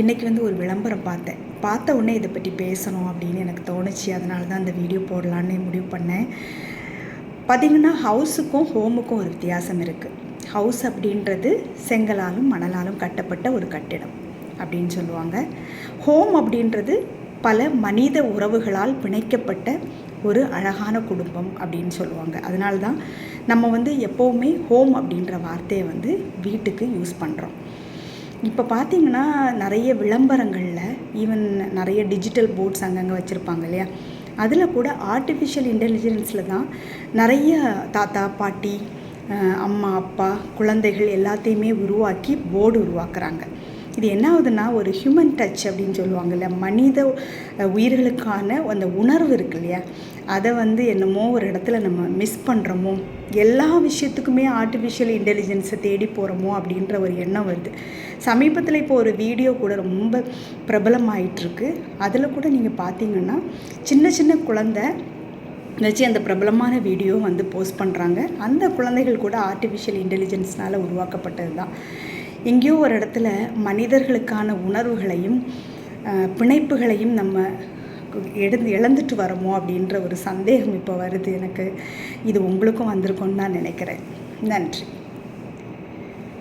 இன்றைக்கி வந்து ஒரு விளம்பரம் பார்த்த உடனே இதை பற்றி பேசணும் அப்படின்னு எனக்கு தோணுச்சு. அதனால தான் அந்த வீடியோ போடலான்னு முடிவு பண்ணேன். பார்த்திங்கன்னா ஹவுஸுக்கும் ஹோமுக்கும் ஒரு வித்தியாசம் இருக்குது. ஹவுஸ் அப்படின்றது செங்கலாலும் மணலாலும் கட்டப்பட்ட ஒரு கட்டிடம் அப்படின்னு சொல்லுவாங்க. ஹோம் அப்படின்றது பல மனித உறவுகளால் பிணைக்கப்பட்ட ஒரு அழகான குடும்பம் அப்படின்னு சொல்லுவாங்க. அதனால தான் நம்ம வந்து எப்போவுமே ஹோம் அப்படின்ற வார்த்தையை வந்து வீட்டுக்கு யூஸ் பண்ணுறோம். இப்போ பார்த்திங்கன்னா நிறைய விளம்பரங்களில் ஈவன் நிறைய டிஜிட்டல் போர்ட்ஸ் அங்கங்கே வச்சுருப்பாங்க இல்லையா, அதில் கூட ஆர்டிஃபிஷியல் இன்டெலிஜென்ஸில் தான் நிறைய தாத்தா பாட்டி அம்மா அப்பா குழந்தைகள் எல்லாத்தையுமே உருவாக்கி போர்டு உருவாக்குறாங்க. இது என்ன ஆகுதுன்னா ஒரு ஹியூமன் டச் அப்படின்னு சொல்லுவாங்கள்ல, மனித உயிர்களுக்கான அந்த உணர்வு இருக்கு இல்லையா, அதை வந்து என்னமோ ஒரு இடத்துல நம்ம மிஸ் பண்ணுறோமோ, எல்லா விஷயத்துக்குமே ஆர்டிஃபிஷியல் இன்டெலிஜென்ஸை தேடி போகிறோமோ அப்படின்ற ஒரு எண்ணம் வருது. சமீபத்தில் இப்போ ஒரு வீடியோ கூட ரொம்ப பிரபலமாயிட்டிருக்கு. அதில் கூட நீங்கள் பார்த்தீங்கன்னா சின்ன சின்ன குழந்தை வச்சு அந்த பிரபலமான வீடியோ வந்து போஸ்ட் பண்ணுறாங்க. அந்த குழந்தைகள் கூட ஆர்டிஃபிஷியல் இன்டெலிஜென்ஸ்னால் உருவாக்கப்பட்டது தான். எங்கேயோ ஒரு இடத்துல மனிதர்களுக்கான உணர்வுகளையும் பிணைப்புகளையும் நம்ம இழந்துட்டு வரோமோ அப்படின்ற ஒரு சந்தேகம் இப்போ வருது எனக்கு. இது உங்களுக்கும் வந்திருக்கும்னு நான் நினைக்கிறேன். நன்றி.